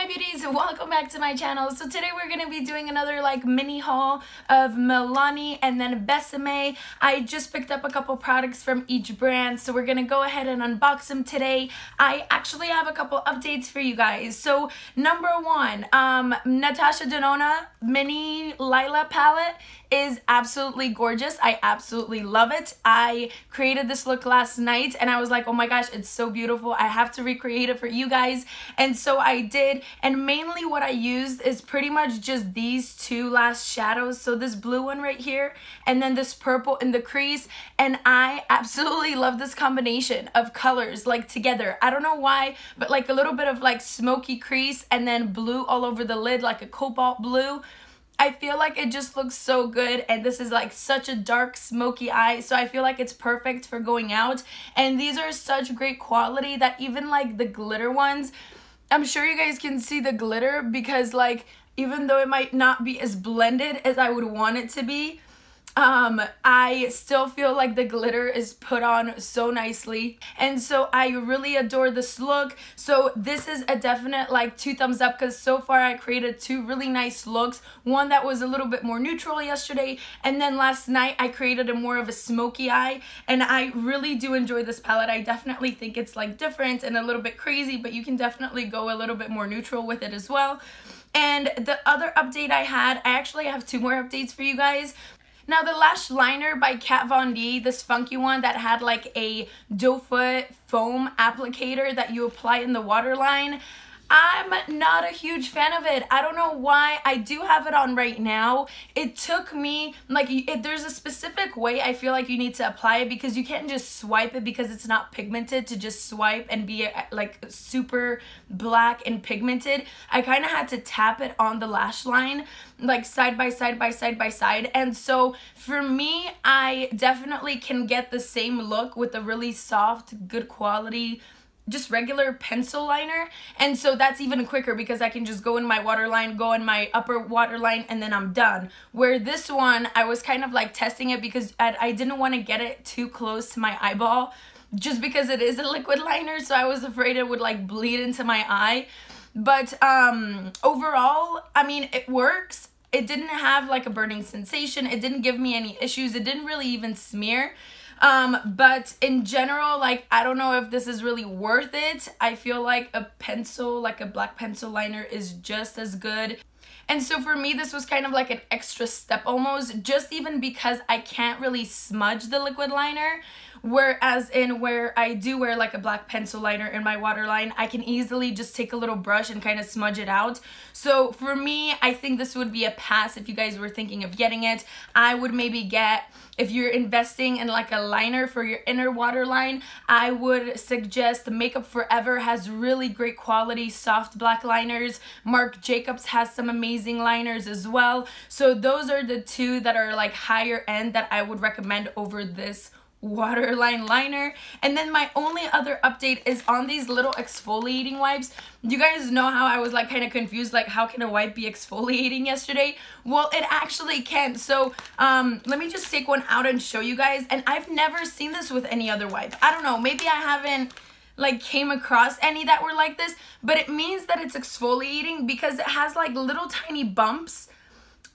my beauties, welcome back to my channel. So today we're going to be doing another like mini haul of Milani and then Besame. I just picked up a couple products from each brand, so we're going to go ahead and unbox them today. I actually have a couple updates for you guys. So number one, Natasha Denona mini Lila palette is absolutely gorgeous. I absolutely love it. I created this look last night and I was like, oh my gosh, it's so beautiful. I have to recreate it for you guys. And so I did, and mainly what I used is pretty much just these two last shadows. So this blue one right here and then this purple in the crease, and I absolutely love this combination of colors like together. I don't know why, but like a little bit of like smoky crease and then blue all over the lid, like a cobalt blue. I feel like it just looks so good, and this is like such a dark smoky eye, so I feel like it's perfect for going out. And these are such great quality that even like the glitter ones, I'm sure you guys can see the glitter, because like even though it might not be as blended as I would want it to be, I still feel like the glitter is put on so nicely, and so I really adore this look. So this is a definite like 2 thumbs up, because so far I created 2 really nice looks. One that was a little bit more neutral yesterday, and then last night I created a more of a smoky eye, and I really do enjoy this palette. I definitely think it's like different and a little bit crazy, but you can definitely go a little bit more neutral with it as well. And the other update I actually have 2 more updates for you guys. Now, the lash liner by Kat Von D, this funky one that had like a doe foot foam applicator that you apply in the waterline, I'm not a huge fan of it. I don't know why. I do have it on right now. It took me, like, there's a specific way I feel like you need to apply it, because you can't just swipe it because it's not pigmented to just swipe and be like super black and pigmented. I kind of had to tap it on the lash line, like side by side by side by side. And so for me, I definitely can get the same look with a really soft, good quality, just regular pencil liner. And so that's even quicker, because I can just go in my waterline, go in my upper waterline, and then I'm done. Where this one, I was kind of like testing it because I didn't want to get it too close to my eyeball, just because it is a liquid liner, so I was afraid it would like bleed into my eye. But overall, I mean, it works. It didn't have like a burning sensation. It didn't give me any issues. It didn't really even smear. But in general, like, I don't know if this is really worth it. I feel like a pencil, like a black pencil liner, is just as good. And so for me, this was kind of like an extra step almost, just even because I can't really smudge the liquid liner. Whereas where I do wear like a black pencil liner in my waterline, I can easily just take a little brush and kind of smudge it out. So for me, I think this would be a pass if you guys were thinking of getting it. I would maybe get, if you're investing in like a liner for your inner waterline, I would suggest Makeup Forever has really great quality soft black liners. Marc Jacobs has some amazing liners as well. So those are the 2 that are like higher end that I would recommend over this waterline liner. And then my only other update is on these little exfoliating wipes. You guys know how I was like kind of confused, like how can a wipe be exfoliating yesterday? Well, it actually can. So let me just take one out and show you guys. And I've never seen this with any other wipe. I don't know, maybe I haven't like came across any that were like this, but it means that it's exfoliating because it has like little tiny bumps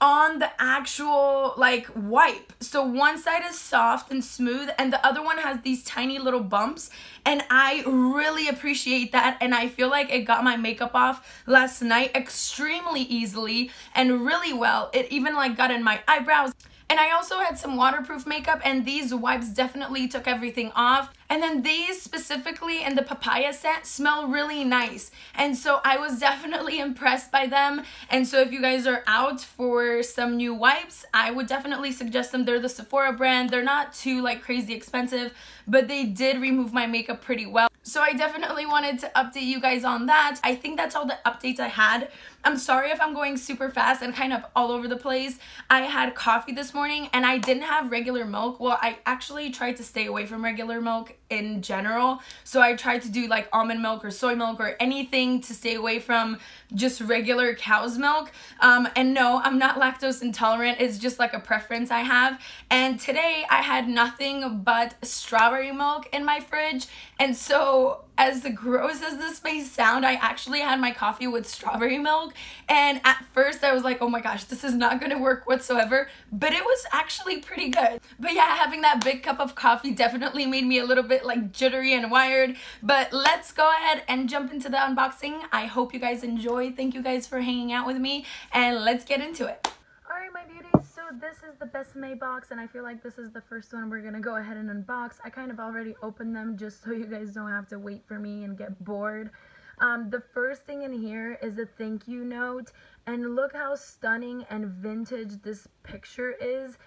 on the actual like wipe. So one side is soft and smooth and the other one has these tiny little bumps, and I really appreciate that. And I feel like it got my makeup off last night extremely easily and really well. It even like got in my eyebrows. And I also had some waterproof makeup, and these wipes definitely took everything off. And then these specifically in the papaya scent smell really nice. And so I was definitely impressed by them. And so if you guys are out for some new wipes, I would definitely suggest them. They're the Sephora brand. They're not too like crazy expensive, but they did remove my makeup pretty well. So I definitely wanted to update you guys on that. I think that's all the updates I had. I'm sorry if I'm going super fast and kind of all over the place. I had coffee this morning and I didn't have regular milk. Well, I actually tried to stay away from regular milk in general. So I tried to do like almond milk or soy milk or anything to stay away from just regular cow's milk. And no, I'm not lactose intolerant. It's just like a preference I have. And today I had nothing but strawberry milk in my fridge. And so as gross as this may sound, I actually had my coffee with strawberry milk, and at first I was like, oh my gosh, this is not gonna work whatsoever, but it was actually pretty good. But yeah, having that big cup of coffee definitely made me a little bit like jittery and wired. But let's go ahead and jump into the unboxing. I hope you guys enjoy. Thank you guys for hanging out with me, and let's get into it. Alright, my beauties, so this is the Besame box, and I feel like this is the first one we're gonna go ahead and unbox. I kind of already opened them just so you guys don't have to wait for me and get bored. The first thing in here is a thank you note, and look how stunning and vintage this picture is.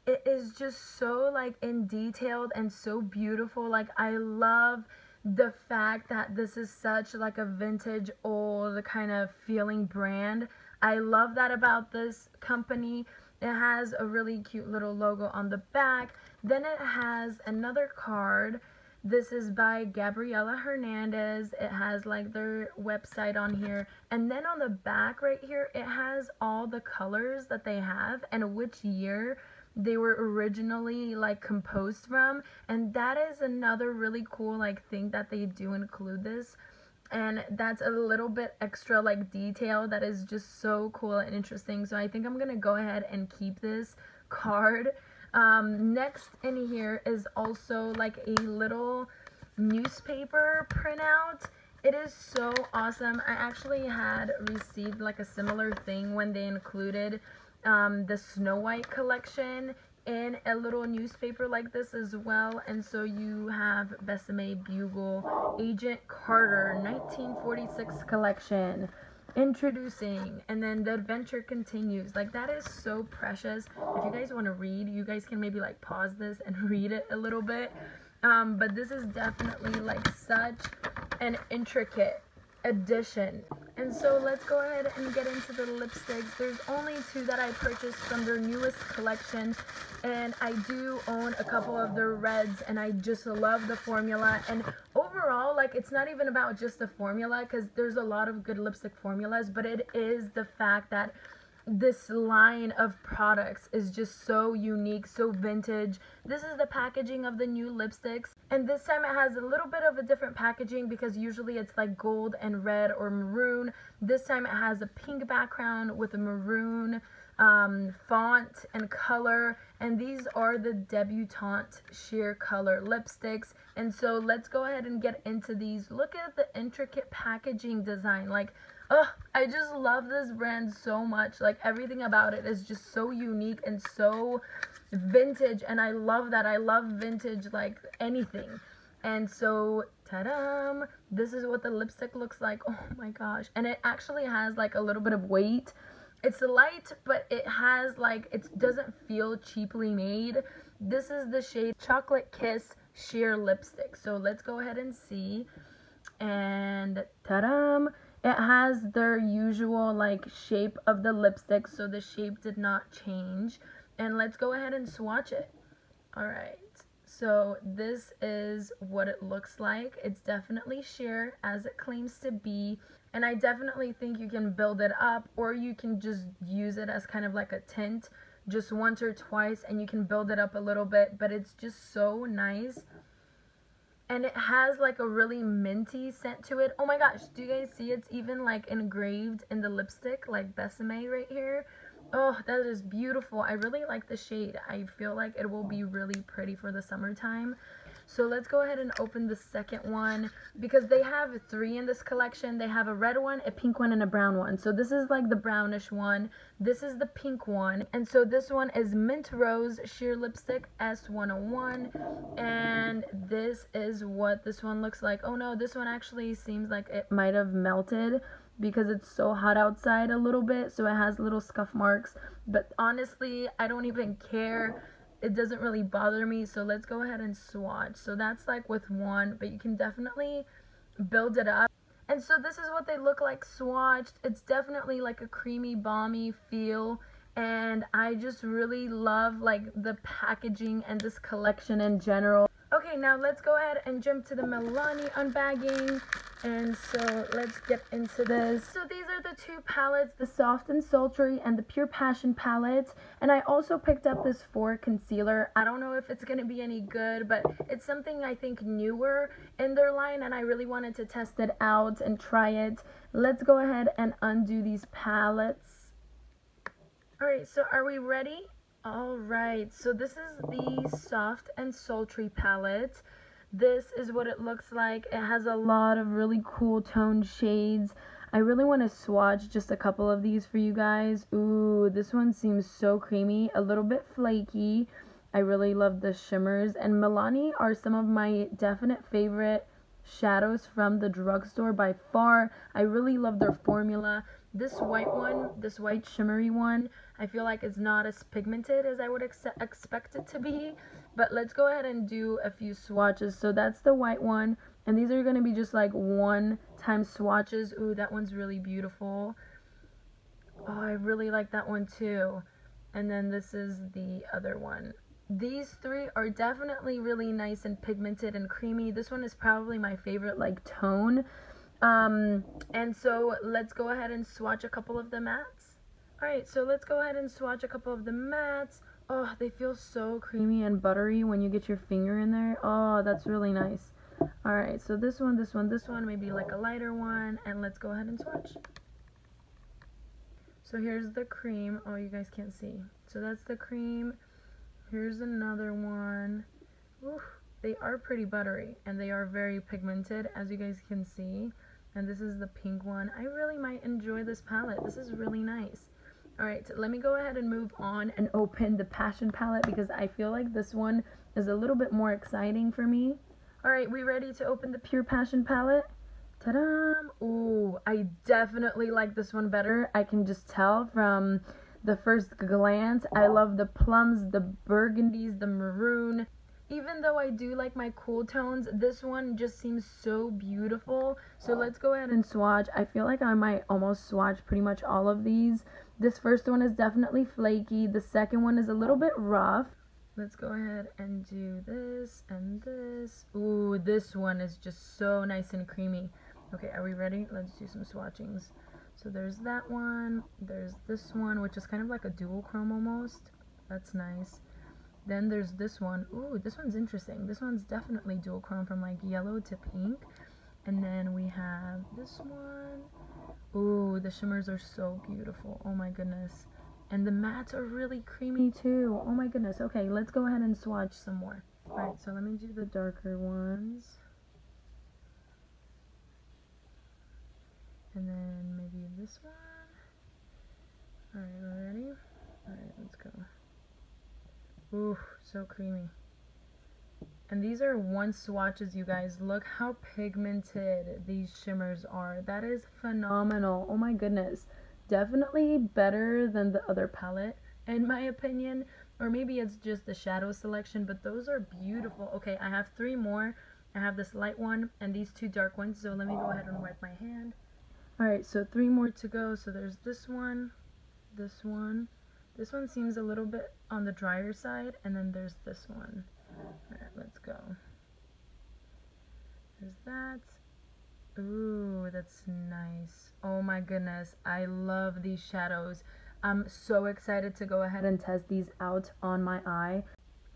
It is just so like in detailed and so beautiful. Like, I love the fact that this is such like a vintage old kind of feeling brand. I love that about this company. It has a really cute little logo on the back. Then it has another card. This is by Gabriela Hernandez. It has like their website on here, and then on the back right here it has all the colors that they have and which year they were originally like composed from. And that is another really cool like thing that they do include this, and that's a little bit extra like detail that is just so cool and interesting. So I think I'm gonna go ahead and keep this card. Next in here is also like a little newspaper printout. It is so awesome. I actually had received like a similar thing when they included the Snow White collection in a little newspaper like this as well. And so you have Besame Bugle Agent Carter 1946 collection introducing, and then the adventure continues. Like, that is so precious. If you guys want to read, you guys can maybe like pause this and read it a little bit. But this is definitely like such an intricate edition. And so let's go ahead and get into the lipsticks. There's only two that I purchased from their newest collection, and I do own a couple of their reds, and I just love the formula. And overall, like, it's not even about just the formula, because there's a lot of good lipstick formulas, but it is the fact that this line of products is just so unique, so vintage. This is the packaging of the new lipsticks, and this time it has a little bit of a different packaging because usually it's like gold and red or maroon. This time it has a pink background with a maroon font and color, and these are the debutante sheer color lipsticks. And so let's go ahead and get into these. Look at the intricate packaging design. Like, oh, I just love this brand so much. Like, everything about it is just so unique and so vintage, and I love that. I love vintage like anything. And so, ta-da! This is what the lipstick looks like. Oh my gosh. And it actually has like a little bit of weight. It's light, but it has like, it doesn't feel cheaply made. This is the shade Chocolate Kiss Sheer Lipstick. So let's go ahead and see. And ta-da! It has their usual like shape of the lipstick, so the shape did not change. And let's go ahead and swatch it. Alright, so this is what it looks like. It's definitely sheer, as it claims to be. And I definitely think you can build it up, or you can just use it as kind of like a tint, just once or twice, and you can build it up a little bit. But it's just so nice. And it has like a really minty scent to it. Oh my gosh, do you guys see it's even like engraved in the lipstick, like Besame right here? Oh, that is beautiful. I really like the shade. I feel like it will be really pretty for the summertime. So let's go ahead and open the second one, because they have 3 in this collection. They have a red one, a pink one, and a brown one. So this is like the brownish one. This is the pink one. And so this one is Mint Rose Sheer Lipstick S101. And this is what this one looks like. Oh no, this one actually seems like it might have melted because it's so hot outside a little bit. So it has little scuff marks. But honestly, I don't even care. It doesn't really bother me. So let's go ahead and swatch. So that's like with one, but you can definitely build it up. And so this is what they look like swatched. It's definitely like a creamy, balmy feel, and I just really love like the packaging and this collection in general. Okay, now let's go ahead and jump to the Milani unbagging. And so let's get into this. So these are the two palettes, the Soft and Sultry and the Pure Passion palette. And I also picked up this SEPHORA concealer. I don't know if it's going to be any good, but it's something I think newer in their line, and I really wanted to test it out and try it. Let's go ahead and undo these palettes. Alright, so are we ready? Alright, so this is the Soft and Sultry palette. This is what it looks like. It has a lot of really cool toned shades. I really want to swatch just a couple of these for you guys. Ooh, this one seems so creamy, a little bit flaky. I really love the shimmers. And Milani are some of my definite favorite shadows from the drugstore by far. I really love their formula. This white one, this white shimmery one, I feel like it's not as pigmented as I would expect it to be. But let's go ahead and do a few swatches. So that's the white one. And these are going to be just like one-time swatches. Ooh, that one's really beautiful. Oh, I really like that one too. And then this is the other one. These three are definitely really nice and pigmented and creamy. This one is probably my favorite like tone. And so let's go ahead and swatch a couple of the mattes. Alright, so let's go ahead and swatch a couple of the mattes. Oh, they feel so creamy and buttery when you get your finger in there. Oh, that's really nice. Alright, so this one, maybe like a lighter one. And let's go ahead and swatch. So here's the cream. Oh, you guys can't see. So that's the cream. Here's another one. Oof, they are pretty buttery. And they are very pigmented, as you guys can see. And this is the pink one. I really might enjoy this palette. This is really nice. Alright, let me go ahead and move on and open the Passion palette because I feel like this one is a little bit more exciting for me. Alright, we ready to open the Pure Passion palette? Ta-da! Ooh, I definitely like this one better. I can just tell from the first glance. I love the plums, the burgundies, the maroon. Even though I do like my cool tones, this one just seems so beautiful. So let's go ahead and swatch. I feel like I might almost swatch pretty much all of these. This first one is definitely flaky. The second one is a little bit rough. Let's go ahead and do this and this. Ooh, this one is just so nice and creamy. Okay, are we ready? Let's do some swatchings. So there's that one. There's this one, which is kind of like a dual chrome almost. That's nice. Then there's this one. Ooh, this one's interesting. This one's definitely dual chrome from like yellow to pink. And then we have this one. Ooh, the shimmers are so beautiful. Oh my goodness. And the mattes are really creamy too. Oh my goodness. Okay, let's go ahead and swatch some more. Alright, so let me do the darker ones. And then maybe this one. Alright, we're ready? Alright, let's go. Ooh, so creamy. And these are one swatches, you guys. Look how pigmented these shimmers are. That is phenomenal. Oh my goodness. Definitely better than the other palette, in my opinion. Or maybe it's just the shadow selection, but those are beautiful. Okay, I have three more. I have this light one and these two dark ones. So let me go ahead and wipe my hand. Alright, so three more to go. So there's this one, this one. This one seems a little bit on the drier side, and then there's this one. Alright, let's go. There's that. Ooh, that's nice. Oh my goodness, I love these shadows. I'm so excited to go ahead and test these out on my eye.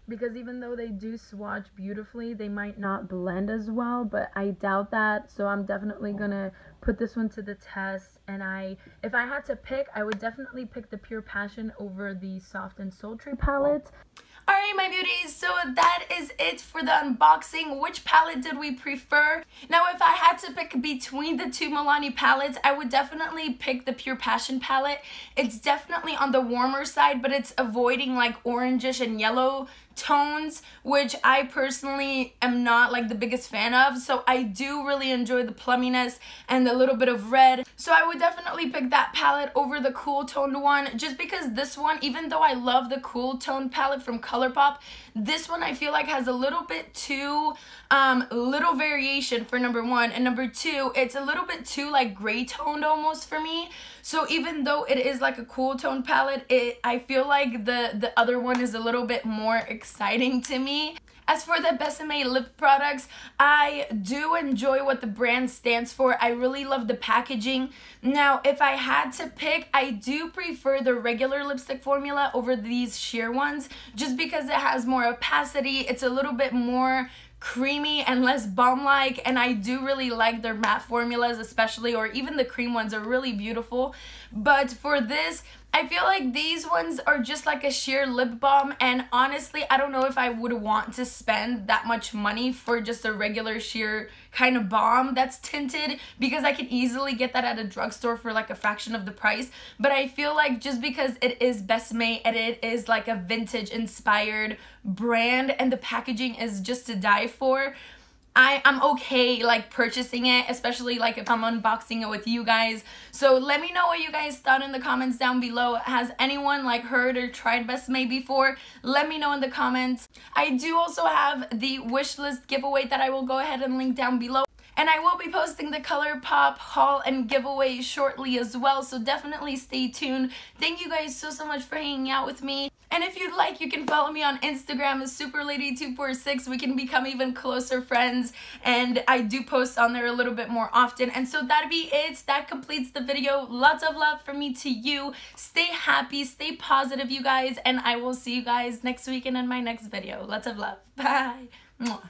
Because even though they do swatch beautifully, they might not blend as well, but I doubt that. So I'm definitely gonna put this one to the test. And if I had to pick, I would definitely pick the Pure Passion over the Soft and Sultry palette. Alright, my beauties, so that is it for the unboxing. Which palette did we prefer? Now, if I had to pick between the two Milani palettes, I would definitely pick the Pure Passion palette. It's definitely on the warmer side, but it's avoiding like orangish and yellow tones, which I personally am not like the biggest fan of. So I do really enjoy the plumminess and the little bit of red. So I would definitely pick that palette over the cool toned one, just because this one, even though I love the cool toned palette from ColourPop, this one I feel like has a little bit too little variation for number one, and number two, it's a little bit too like gray toned almost for me. So even though it is like a cool tone palette, I feel like the other one is a little bit more exciting to me. As for the Besame lip products, I do enjoy what the brand stands for. I really love the packaging. Now, if I had to pick, I do prefer the regular lipstick formula over these sheer ones, just because it has more opacity. It's a little bit more creamy and less balm-like, and I do really like their matte formulas, especially, or even the cream ones are really beautiful. But for this, I feel like these ones are just like a sheer lip balm, and honestly, I don't know if I would want to spend that much money for just a regular sheer kind of balm that's tinted, because I can easily get that at a drugstore for like a fraction of the price. But I feel like just because it is Besame and it is like a vintage inspired brand and the packaging is just to die for, I'm okay like purchasing it, especially like if I'm unboxing it with you guys. So let me know what you guys thought in the comments down below. Has anyone like heard or tried Besame before? Let me know in the comments. I do also have the Wishlist giveaway that I will go ahead and link down below. And I will be posting the ColourPop haul and giveaway shortly as well, so definitely stay tuned. Thank you guys so much for hanging out with me. And if you'd like, you can follow me on Instagram as SuperLady246. We can become even closer friends, and I do post on there a little bit more often. And so that'd be it. That completes the video. Lots of love from me to you. Stay happy, stay positive, you guys, and I will see you guys next week and in my next video. Lots of love. Bye. Mwah.